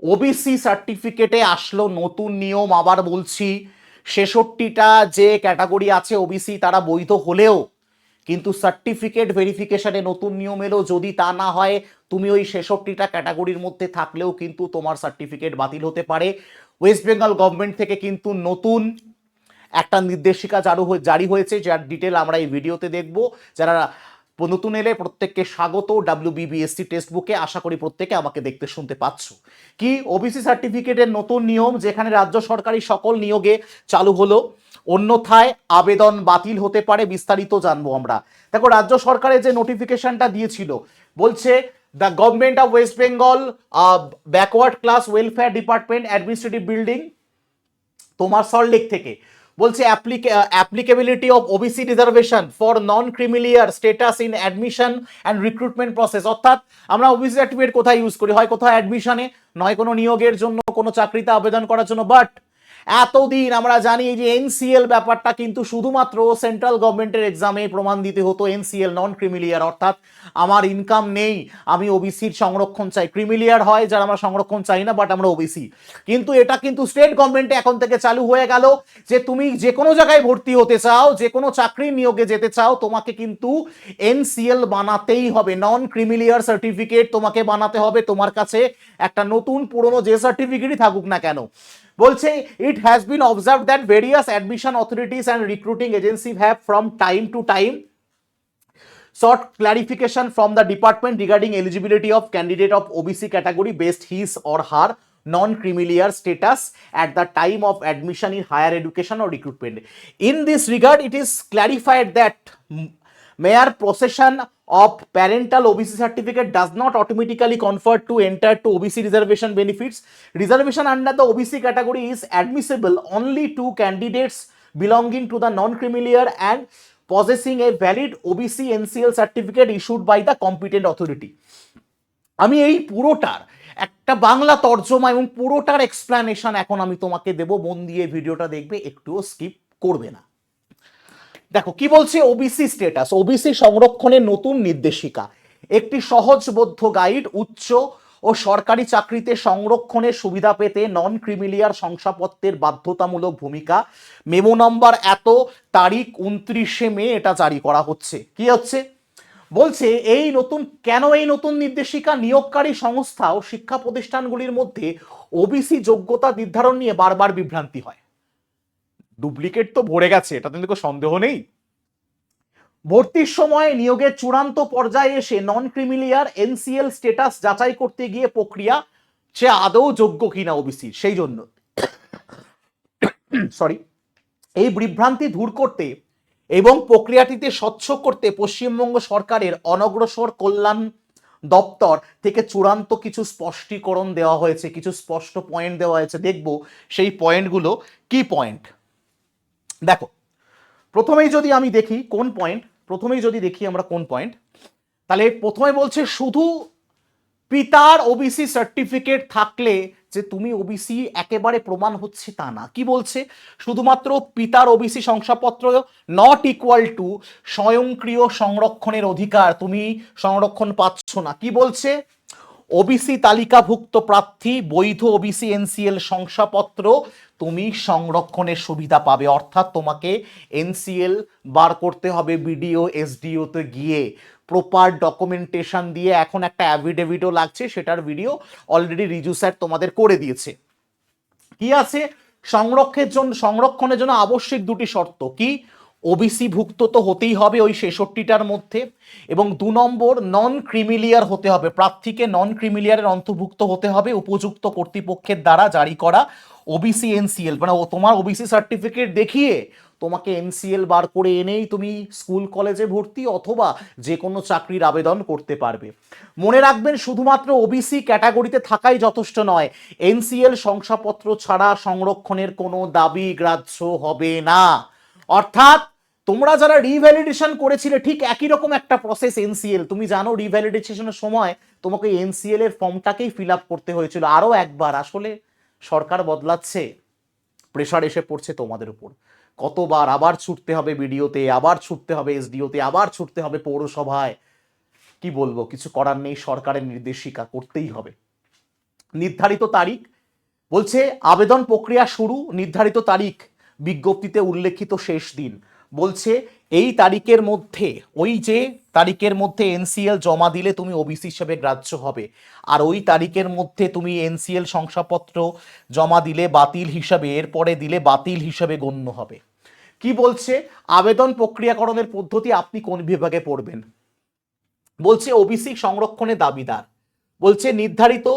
OBC সার্টিফিকেটে আসলো নতুন নিয়ম, আবার বলছি 66টা যে ক্যাটাগরি আছে ওবিসি তারা বৈধ হলেও কিন্তু সার্টিফিকেট ভেরিফিকেশনে নতুন নিয়ম এলো, যদি তা না হয় তুমি ওই 66টা ক্যাটাগরির মধ্যে থাকলেও কিন্তু তোমার সার্টিফিকেট বাতিল হতে পারে। ওয়েস্ট বেঙ্গল গভর্নমেন্ট থেকে কিন্তু নতুন একটা নির্দেশিকা জারি হয়েছে, যার ডিটেল আমরা এই ভিডিওতে দেখব। যারা নতুন এলে প্রত্যেককে স্বাগত WBBSC টেক্সট বুকে। আশা করি প্রত্যেকে আমাকে দেখতে শুনতে পাচ্ছ। কি ওবিসি সার্টিফিকেটের নতুন নিয়ম, যেখানে রাজ্য সরকারি সকল নিয়োগে চালু হলো, অন্যথায় আবেদন বাতিল হতে পারে। বিস্তারিত জানবো আমরা। দেখো, রাজ্য সরকারের যে নোটিফিকেশনটা দিয়েছিল, বলছে the government of West Bengal backward class welfare department administrative building, তোমার সল্টলেক থেকে বলছে applicability of OBC reservation for non creamy layer status in admission and recruitment process. অর্থাৎ আমরা ওবিসি সার্টিফিকেট কোথায় ইউজ করি? হয় কোথাও অ্যাডমিশনে, নয় কোনো নিয়োগের জন্য, কোনো চাকরিতে আবেদন করার জন্য। বাট এতদিন আমরা জানি যে এনসিএল ব্যাপারটা কিন্তু শুধুমাত্র সেন্ট্রাল গভর্নমেন্টের এক্সামে প্রমাণ দিতে হতো। এনসিএল নন ক্রিমিলিয়ার, অর্থাৎ আমার ইনকাম নেই, আমি ওবিসির সংরক্ষণ চাই। ক্রিমিলিয়ার হয় যারা আমরা সংরক্ষণ চাই না, বাট আমরা ওবিসি। কিন্তু এটা কিন্তু স্টেট গভর্নমেন্টে এখন থেকে চালু হয়ে গেল যে তুমি যে কোনো জায়গায় ভর্তি হতে চাও, যে কোনো চাকরির নিয়োগে যেতে চাও, তোমাকে কিন্তু এনসিএল বানাতেই হবে। নন ক্রিমিলিয়ার সার্টিফিকেট তোমাকে বানাতে হবে, তোমার কাছে একটা নতুন পুরনো যে সার্টিফিকেটই থাকুক না কেন। বলছে it has been observe that various admission authorities and recruiting agency have from time to time sought clarification from the department regarding eligibility of candidate of OBC category based his or her non-creamier status at the time of admission in higher education or recruitment. In this regard, it is clarified that mere possession of parental OBC certificate does not automatically confer to enter to OBC reservation benefits. Reservation under the OBC category is admissible only to candidates belonging to the non-creamier and possessing a valid OBC NCL certificate issued by the competent authority. আমি এই পুরোটার একটা বাংলা তর্জমা এবং পুরোটার explanation এখন আমি তোমাকে দেব। মন দিয়ে ভিডিওটা দেখবে, একটুও স্কিপ করবে না। দেখো কি বলছে ওবিসি স্ট্যাটাস, ওবিসি সংরক্ষণের নতুন নির্দেশিকা, একটি সহজবোধ্য গাইড। উচ্চ ও সরকারি চাকরিতে সংরক্ষণের সুবিধা পেতে নন ক্রিমিলিয়ার শংসাপত্রের বাধ্যতামূলক ভূমিকা। মেমো নম্বর এত, তারিখ 29শে মে এটা জারি করা হচ্ছে। কি হচ্ছে বলছে এই নতুন, কেন এই নতুন নির্দেশিকা? নিয়োগকারী সংস্থা ও শিক্ষা প্রতিষ্ঠানগুলির মধ্যে ওবিসি যোগ্যতা নির্ধারণ নিয়ে বারবার বিভ্রান্তি হয়। ডুপ্লিকেট তো ভরে গেছে, এটাতে কিন্তু সন্দেহ নেই। ভর্তির সময় নিয়োগের চূড়ান্ত পর্যায়ে এসে নন ক্রিমিলিয়ার এনসিএল স্ট্যাটাস যাচাই করতে গিয়ে প্রক্রিয়া সে আদৌ যোগ্য কিনা ওবিসি, সেই জন্য সরি, এই বিভ্রান্তি দূর করতে এবং প্রক্রিয়াটিতে স্বচ্ছ করতে পশ্চিমবঙ্গ সরকারের অনগ্রসর কল্যাণ দপ্তর থেকে চূড়ান্ত কিছু স্পষ্টীকরণ দেওয়া হয়েছে, কিছু স্পষ্ট পয়েন্ট দেওয়া হয়েছে। দেখব সেই পয়েন্টগুলো কি পয়েন্ট। দেখো, প্রথমেই যদি আমি দেখি কোন পয়েন্ট, তাহলে প্রথমে বলছে শুধু পিতার ওবিসি সার্টিফিকেট থাকলে যে তুমি ওবিসি একেবারে প্রমাণ হচ্ছে তা না। কি বলছে? শুধুমাত্র পিতার ওবিসি শংসাপত্র নট ইকুয়াল টু স্বয়ংক্রিয় সংরক্ষণের অধিকার, তুমি সংরক্ষণ পাচ্ছ না। কি বলছে? ওবিসি তালিকাভুক্ত প্রার্থী বৈধ ওবিসি এনসিএল শংসাপত্র তুমি সংরক্ষণের সুবিধা পাবে। অর্থাৎ তোমাকে এনসিএল বার করতে হবে বিডিও এসডিওতে গিয়ে প্রপার ডকুমেন্টেশন দিয়ে। এখন একটা অ্যাফিডেভিটও লাগছে, সেটার ভিডিও অলরেডি রিজু স্যার তোমাদের করে দিয়েছে। কি আছে? সংরক্ষণের জন্য আবশ্যিক দুটি শর্ত। কি? ওবিসি ভুক্ত তো হতেই হবে ওই 66টার মধ্যে, এবং 2 নম্বর নন ক্রিমিলিয়ার হতে হবে, প্রার্থীকে নন ক্রিমিলিয়ারের অন্তর্ভুক্ত হতে হবে উপযুক্ত কর্তৃপক্ষের দ্বারা জারি করা ওবিসি এনসিএল, মানে তোমার ওবিসি সার্টিফিকেট দেখিয়ে তোমাকে এনসিএল বার করে এনেই তুমি স্কুল কলেজে ভর্তি অথবা যে কোনো চাকরির আবেদন করতে পারবে। মনে রাখবেন, শুধুমাত্র ওবিসি ক্যাটাগরিতে থাকাই যথেষ্ট নয়, এনসিএল শংসাপত্র ছাড়া সংরক্ষণের কোনো দাবি গ্রাহ্য হবে না। অর্থাৎ তোমরা যারা রিভ্যালিডেশন করেছিলে ঠিক একই রকম একটা প্রসেস এনসিএল। তুমি জানো রিভ্যালিডেশনের সময় তোমাকে এনসিএল এর ফর্মটাকেই ফিল আপ করতে হয়েছিল আরো একবার। আসলে সরকার বদলাচ্ছে, প্রেশার এসে পড়ছে তোমাদের উপর। কতবার আবার ছুটতে হবে বিডিওতে, আবার ছুটতে হবে এসডিওতে, আবার ছুটতে হবে পৌরসভায়। কি বলবো, কিছু করার নেই, সরকারের নির্দেশিকা করতেই হবে। নির্ধারিত তারিখ, বলছে আবেদন প্রক্রিয়া শুরু, নির্ধারিত তারিখ বিজ্ঞপ্তিতে উল্লেখিত শেষ দিন। বলছে এই তারিখের মধ্যে, ওই যে তারিখের মধ্যে এনসিএল জমা দিলে তুমি ওবিসি হিসেবে গ্রাহ্য হবে, আর ওই তারিখের মধ্যে তুমি এনসিএল শংসাপত্র জমা দিলে বাতিল হিসাবে, এরপরে দিলে বাতিল হিসাবে গণ্য হবে। কি বলছে, আবেদন প্রক্রিয়াকরণের পদ্ধতি, আপনি কোন বিভাগে পড়বেন। বলছে ওবিসি সংরক্ষণের দাবিদার, বলছে নির্ধারিত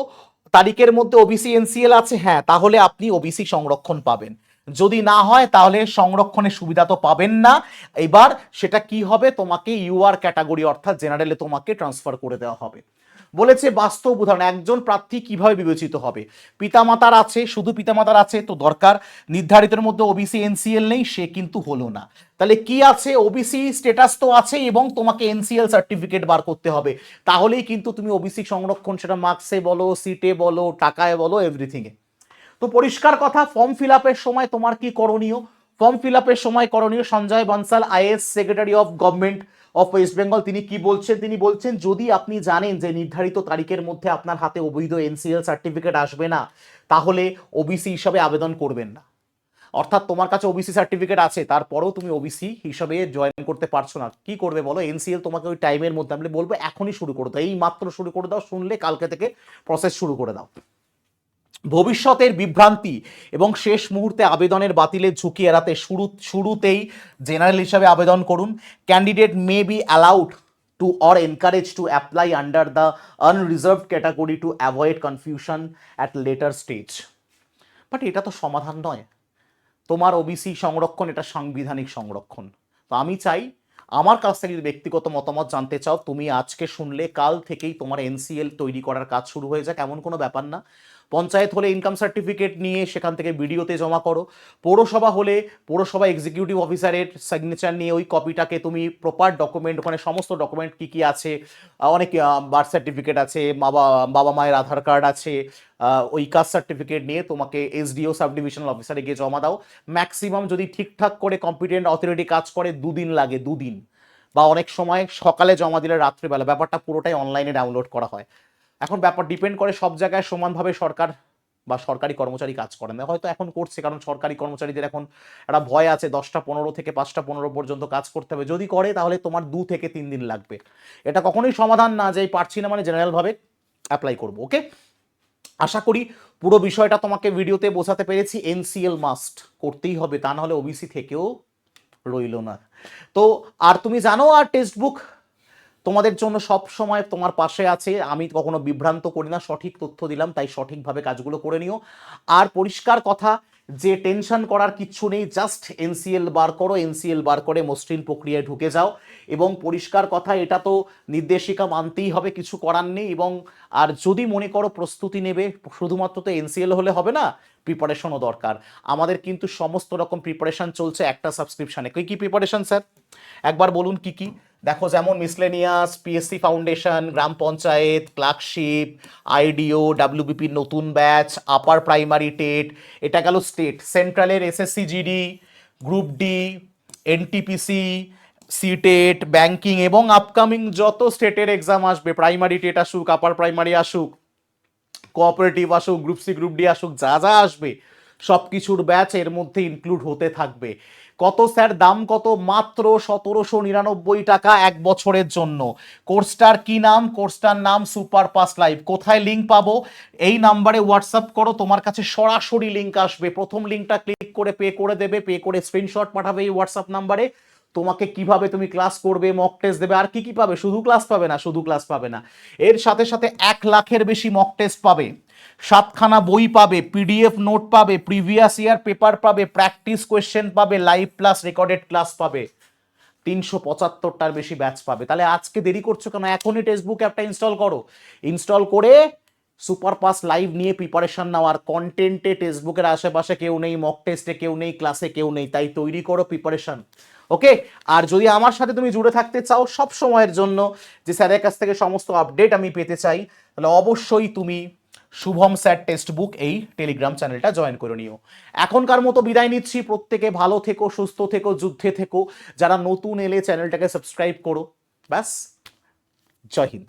তারিখের মধ্যে ওবিসি এনসিএল আছে, হ্যাঁ, তাহলে আপনি ওবিসি সংরক্ষণ পাবেন। যদি না হয় তাহলে সংরক্ষণের সুবিধা তো পাবেন না। এবার সেটা কি হবে, তোমাকে ইউআর ক্যাটাগরি অর্থাৎ জেনারেলে তোমাকে ট্রান্সফার করে দেওয়া হবে। বলেছে বাস্তব উদাহরণ, একজন প্রার্থী কিভাবে বিবেচিত হবে। পিতামাতার আছে, শুধু পিতামাতার আছে তো দরকার, নির্ধারিতের মধ্যে ওবিসি এনসিএল নেই, সে কিন্তু হলো না। তাহলে কি আছে, ওবিসি স্ট্যাটাস তো আছে এবং তোমাকে এনসিএল সার্টিফিকেট বার করতে হবে, তাহলেই কিন্তু তুমি ওবিসি সংরক্ষণ, সেটা মার্কসে বলো, সিটে বলো, টাকায় বলো, এভরিথিংয়ে। তো পরিষ্কার কথা, ফর্ম ফিল আপের সময় তোমার কি করণীয়। ফর্ম ফিল আপের সময় করণীয়, Sanjay Bansal is secretary of government of West Bengal, তিনি কি বলছেন, তিনি বলছেন যদি আপনি জানেন যে নির্ধারিত তারিখের মধ্যে আপনার হাতে অবৈধ এনসিএল সার্টিফিকেট আসবে না, তাহলে ওবিসি হিসাবে আবেদন করবেন না। অর্থাৎ তোমার কাছে ওবিসি সার্টিফিকেট আছে, তারপরেও তুমি ওবিসি হিসাবে জয়েন করতে পারছো না, কি করবে বলো। এনসিএল তোমাকে ওই টাইমের মধ্যে, আমি বলবো এখনই শুরু করে দাও, এই মাত্র শুরু করে দাও, শুনলে কালকে থেকে প্রসেস শুরু করে দাও। ভবিষ্যতের বিভ্রান্তি এবং শেষ মুহূর্তে আবেদনের বাতিলের ঝুঁকি এড়াতে শুরুতেই জেনারেল হিসাবে আবেদন করুন। Candidate may be allowed to or encourage to apply under the unreserved category to avoid confusion at letter stage. But এটা তো সমাধান নয়, তোমার ওবিসি সংরক্ষণ এটা সাংবিধানিক সংরক্ষণ। তো আমি চাই, আমার কাছ থেকে যদি ব্যক্তিগত মতামত জানতে চাও, তুমি আজকে শুনলে কাল থেকেই তোমার এনসিএল তৈরি করার কাজ শুরু হয়ে যাক, এমন কোনো ব্যাপার না। পঞ্চায়েত হলে ইনকাম সার্টিফিকেট নিয়ে সেখান থেকে বিডিওতে জমা করো, পৌরসভা হলে পৌরসভা এক্সিকিউটিভ অফিসারের সিগনেচার নিয়ে ওই কপিটাকে তুমি প্রপার ডকুমেন্ট, ওখানে সমস্ত ডকুমেন্ট কী কী আছে, অনেক বার্থ সার্টিফিকেট আছে, বাবা মায়ের আধার কার্ড আছে, ওই কাস্ট সার্টিফিকেট নিয়ে তোমাকে এসডিও সাব ডিভিশনাল অফিসারে গিয়ে জমা দাও। ম্যাক্সিমাম যদি ঠিকঠাক করে কম্পিটেন্ট অথরিটি কাজ করে 2 দিন লাগে, 2 দিন, বা অনেক সময় সকালে জমা দিলে রাত্রিবেলা, ব্যাপারটা পুরোটাই অনলাইনে ডাউনলোড করা হয়। এখন ব্যাপার ডিপেন্ড করে, সব জায়গায় সমানভাবে সরকার বা সরকারি কর্মচারী কাজ করেন না, হয়তো এখন করছে, কারণ সরকারি কর্মচারীদের এখন একটা ভয় আছে, 10টা 15 থেকে 5টা 15 পর্যন্ত কাজ করতে হবে, যদি করে তাহলে তোমার 2 থেকে 3 দিন লাগবে। এটা কখনোই সমাধান না যে পারছি না মানে জেনারেলভাবে অ্যাপ্লাই করবো। ওকে, আশা করি পুরো বিষয়টা তোমাকে ভিডিওতে বোঝাতে পেরেছি। এনসিএল মাস্ট করতেই হবে, তা নাহলে ওবিসি থেকেও রইল না। তো আর তুমি জানো, আর টেক্সট বুক তোমাদের জন্য সব সময় তোমার পাশে আছে, আমি কখনো বিভ্রান্ত করি না, সঠিক তথ্য দিলাম, তাই সঠিকভাবে কাজগুলো করে নিও। আর পরিষ্কার কথা, যে টেনশন করার কিচ্ছু নেই, জাস্ট এনসিএল বার করো, এনসিএল বার করে মসৃণ প্রক্রিয়ায় ঢুকে যাও। এবং পরিষ্কার কথা, এটা তো নির্দেশিকা মানতেই হবে, কিছু করার নেই। এবং আর যদি মনে করো প্রস্তুতি নেবে, শুধুমাত্র তো এনসিএল হলে হবে না, প্রিপারেশনও দরকার। আমাদের কিন্তু সমস্ত রকম প্রিপারেশন চলছে একটা সাবস্ক্রিপশানে। কী কী প্রিপারেশন স্যার, একবার বলুন কি কি। দেখো, যেমন মিসলেনিয়াস, পিএসসি ফাউন্ডেশন, গ্রাম পঞ্চায়েত, ক্লার্কশিপ, আইডিও, ডাব্লিউবিপি নতুন ব্যাচ, আপার প্রাইমারি টেট, এটা গেল স্টেট। সেন্ট্রালের SSC GD, group D, NTPC, CTET, banking এবং আপকামিং যত স্টেটের এক্সাম আসবে, প্রাইমারি টেট আসুক, আপার প্রাইমারি আসুক, কোঅপারেটিভ আসুক, গ্রুপ সি গ্রুপ ডি আসুক, যা যা আসবে সব কিছুর ব্যাচ এর মধ্যে ইনক্লুড হতে থাকবে। কত স্যার দাম কত, মাত্র 1799 টাকা 1 বছরের জন্য। কোর্সটার কি নাম, কোর্সটার নাম সুপার পাস লাইভ। কোথায় লিঙ্ক পাবো, এই নাম্বারে হোয়াটসঅ্যাপ করো, তোমার কাছে সরাসরি লিঙ্ক আসবে, প্রথম লিঙ্কটা ক্লিক করে পে করে দেবে, পে করে স্ক্রিনশট পাঠাবে এই হোয়াটসঅ্যাপ নাম্বারে। তোমাকে কিভাবে তুমি ক্লাস করবে, মক টেস্ট দেবে, আর কি কি পাবে, শুধু ক্লাস পাবে না, শুধু ক্লাস পাবে না, এর সাথে সাথে 1 লাখের বেশি মক টেস্ট পাবে, 7খানা বই পাবে, পিডিএফ নোট পাবে, প্রিভিয়াস ইয়ার পেপার পাবে, প্র্যাকটিস কোয়েশ্চেন পাবে, লাইভ প্লাস রেকর্ডেড ক্লাস পাবে, 375টার বেশি ব্যাচ পাবে। তাহলে আজকে দেরি করছো কেন, এখনই টেক্সটবুক অ্যাপটা ইনস্টল করো, ইনস্টল করে সুপার পাস লাইভ নিয়ে প্রিপারেশন নাও। আর কন্টেন্টে টেক্সটবুকের আশেপাশে কেউ নেই, মক টেস্টে কেউ নেই, ক্লাসে কেউ নেই, তাই তৈরি করো প্রিপারেশন। ওকে, আর যদি আমার সাথে তুমি জুড়ে থাকতে চাও সব সময়ের জন্য, যে স্যারের কাছ থেকে সমস্ত আপডেট আমি পেতে চাই, তাহলে অবশ্যই তুমি শুভম স্যার টেক্সট বুক এই টেলিগ্রাম চ্যানেলটা জয়েন করে নিও। এখনকার মতো বিদায় নিচ্ছি, প্রত্যেকে ভালো থেকো, সুস্থ থেকো, যুদ্ধে থেকো। যারা নতুন এলে চ্যানেলটাকে সাবস্ক্রাইব করো। ব্যাস, জয় হিন্দ।